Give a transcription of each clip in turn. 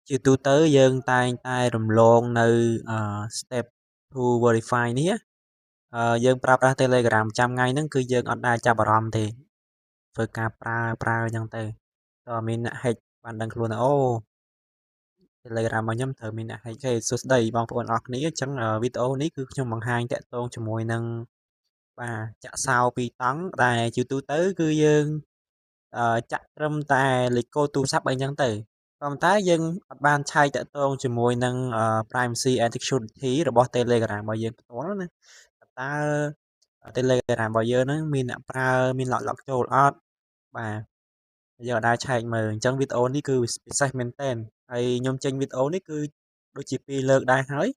ជាទូទៅយើងតែងតែរំលងនៅstep to verify នេះណាយើងប្រើប្រាស់ Telegram ចាំថ្ងៃហ្នឹងគឺយើងអត់ដែលចាប់អារម្មណ៍ទេធ្វើការប្រើអញ្ចឹងទៅតើមានអ្នក hack បានដឹងខ្លួនថាអូ Telegram របស់ខ្ញុំត្រូវមានអ្នក hack ទេសួស្តីបងប្អូនអរគ្នាអញ្ចឹងវីដេអូនេះគឺខ្ញុំបង្ហាញតាក់ទងជាមួយនឹងបាទចាក់សោពីរតង់ដែលជាទូទៅគឺយើងចាក់ត្រឹមតែលេខកូដទូរស័ព្ទអីចឹងទៅប៉ុន្តែយើងអត់បានឆែកតាក់ទងជាមួយនឹងprivacy and security របស់ Telegram របស់យើងផ្ទាល់ណាតើ Telegram របស់យើងហ្នឹងមានអ្នកប្រើមានlock ចូលអត់បាទយើងអត់ដែរឆែកមើលអញ្ចឹងវីដេអូនេះគឺពិសេសមែនតើហើយខ្ញុំចេញវីដេអូនេះគឺដូចជា2លើកដែរហើយ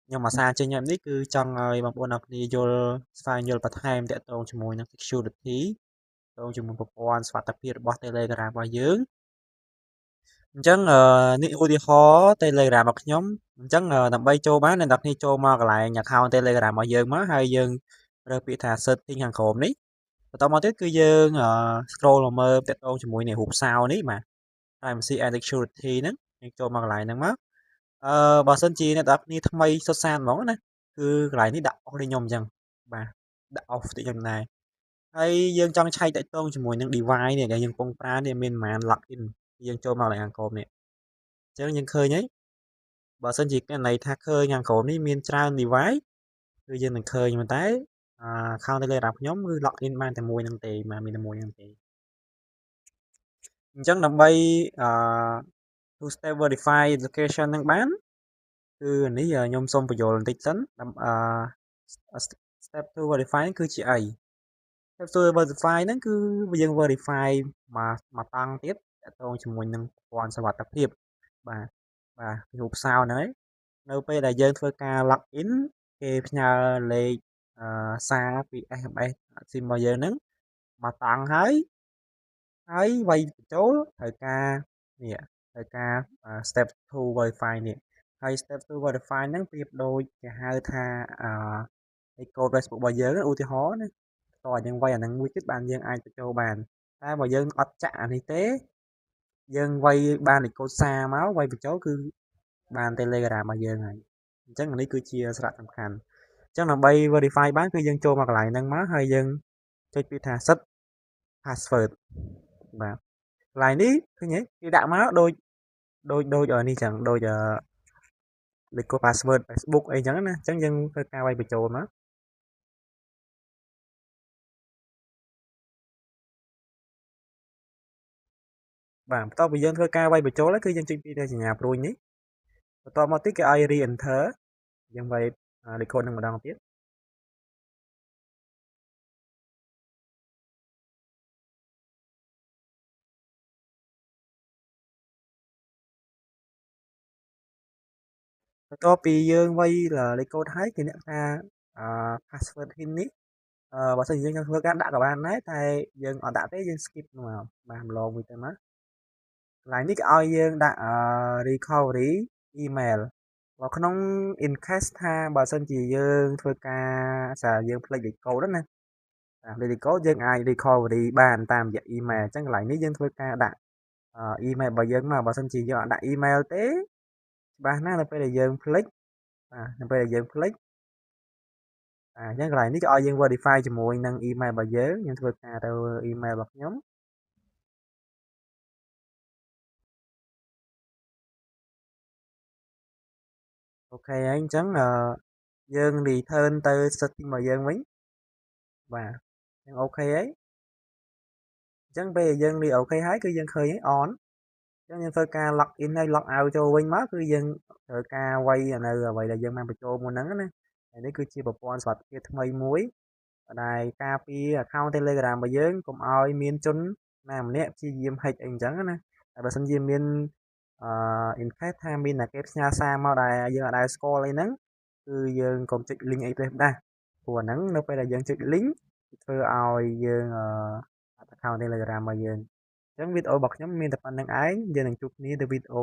ខ្ញុំអាសាចេញបែបនេះគឺចង់ឲ្យបងប្អូនអរគ្នាយល់ស្វែងយល់បន្ថែមតាក់ទងជាមួយនឹង security តាក់ទងជាមួយប្រព័ន្ធសុវត្ថិភាពរបស់ Telegram របស់យើងអញ្ចឹងនេះឧទាហរណ៍ Telegram របស់ខ្ញុំអញ្ចឹងដើម្បីចូលបានអ្នកនរគ្នាចូលមកកន្លែង account Telegram របស់យើងមកហើយយើងរើសពាក្យថា setting ខាងក្រោមនេះបន្តមកទៀតគឺយើង scroll មកមើលតាក់ទងជាមួយនឹងរូបសោនេះបាទ privacy and security ហ្នឹងយើងចូលមកកន្លែងហ្នឹងមកបើសិនជាអ្នកនរគ្នាថ្មីសុទ្ធសាធហ្មងណាគឺកន្លែងនេះដាក់ off ដូចខ្ញុំអញ្ចឹងបាទដាក់ off តិចខ្ញុំដែរហើយយើងចង់ឆែកតាក់ទងជាមួយនឹង device នេះដែលយើងកំពុងប្រើនេះមានប្រហែល login យើងចូលមកកន្លែងខាងក្រោមនេះអញ្ចឹងយើងឃើញហើយបើសិនជាករណីថាឃើញខាងក្រោមនេះមានច្រើន device គឺយើងនឹងឃើញប៉ុន្តែ account Telegram ខ្ញុំគឺ login បានតែមួយហ្នឹងទេបាទមានតែមួយហ្នឹងទេអញ្ចឹងដើម្បីtwo step verify location ហ្នឹងបានគឺនេះខ្ញុំសូមបញ្យល់បន្តិចសិនstep to verify ហ្នឹងគឺជាអី step to verify ហ្នឹងគឺយើង verify មកតង់ទៀតតទៅជាមួយនឹងប្រព័ន្ធសុវត្ថិភាពបាទរូបសោហ្នឹងឯងនៅពេលដែលយើងធ្វើការ login គេផ្ញើលេខសារពី SMS SIM របស់យើងហ្នឹងមកតង់ហើយវាយបញ្ចូលត្រូវការ step to verify នេះហើយ step to verify ហ្នឹងប្រៀបដូចគេហៅថាឯកូដ Facebook របស់យើងឧទាហរណ៍ណាតោះយើងវាយអាហ្នឹងមួយទៀតបានយើងអាចបញ្ចូលបានតែបើយើងអត់ចាក់អានេះទេយើងវាយបានឯកូដសារមកវាយបញ្ចូលគឺបាន Telegram របស់យើងហើយអញ្ចឹងនេះគឺជាសារៈសំខាន់អញ្ចឹងដើម្បី verify បានគឺយើងចូលមកកន្លែងហ្នឹងមកហើយយើងចុចពាក្យថា set password បាទកន្លែងនេះឃើញទេគេដាក់មកដូចនេះចឹងដូចលេខកូដ password Facebook អីចឹងណាអញ្ចឹងយើងធ្វើការវាយបញ្ចូលមកបាទបន្ទាប់ពីយើងធ្វើការវាយបញ្ចូលហើយគឺយើងចុចពីសញ្ញាព្រួយនេះបន្ទាប់មកទៀតគេឲ្យ re enter យើងវាយលេខកូដនឹងម្ដងទៀតបន្ទាប់ពីយើងវាយលេខកូដហើយគេអ្នកថាpassword hint នេះបើសិនជាយើងចង់ធ្វើការដាក់ក៏បានដែរតែយើងអត់ដាក់ទេយើង skip មកបាទម្លងមួយទៅមកកន្លែងនេះគេឲ្យយើងដាក់recovery email បើក្នុង in case ថាបើសិនជាយើងធ្វើការសារយើងផ្លេចលេខកូដណាលេខកូដយើងអាច recovery បានតាមរយៈ email អញ្ចឹងកន្លែងនេះយើងធ្វើការដាក់email របស់យើងមកបើសិនជាយើងអត់ដាក់ email ទេច្បាស់ណាស់នៅពេលដែលយើងផ្លេចនៅពេលដែលយើងផ្លេចអញ្ចឹងកន្លែងនេះក៏ឲ្យយើង verify ជាមួយនឹង email របស់យើងធ្វើការទៅ email របស់ខ្ញុំអូខេហើយអញ្ចឹងយើង return ទៅ setting របស់យើងវិញបាទអញ្ចឹងអូខេហើយអញ្ចឹងពេលយើងអូខេហើយគឺយើងឃើញហើយ on អញ្ចឹងយើងធ្វើការ log in ហើយ log out ចូលវិញមកគឺយើងត្រូវការវាយនៅអ្វីដែលយើងបានបញ្ចូលមុនហ្នឹងណាហើយនេះគឺជាប្រព័ន្ធសុវត្ថិភាពថ្មីមួយដែលការពារ account Telegram របស់យើងកុំឲ្យមានជនណាម្នាក់ព្យាយាម hack អីអញ្ចឹងណាតែបើសិនជាមានin case ថាមានតែគេផ្ញើសារមកដែលយើងអត់ដែលស្គាល់អីហ្នឹងគឺយើងកុំចុច link អីទេដែរព្រោះអាហ្នឹងនៅពេលដែលយើងចុច link ធ្វើឲ្យយើងaccount Telegram របស់យើងអញ្ចឹងវីដេអូរបស់ខ្ញុំមានតែប៉ុណ្្នឹងឯងយើងនឹងជួបគ្នានៅវីដេអូ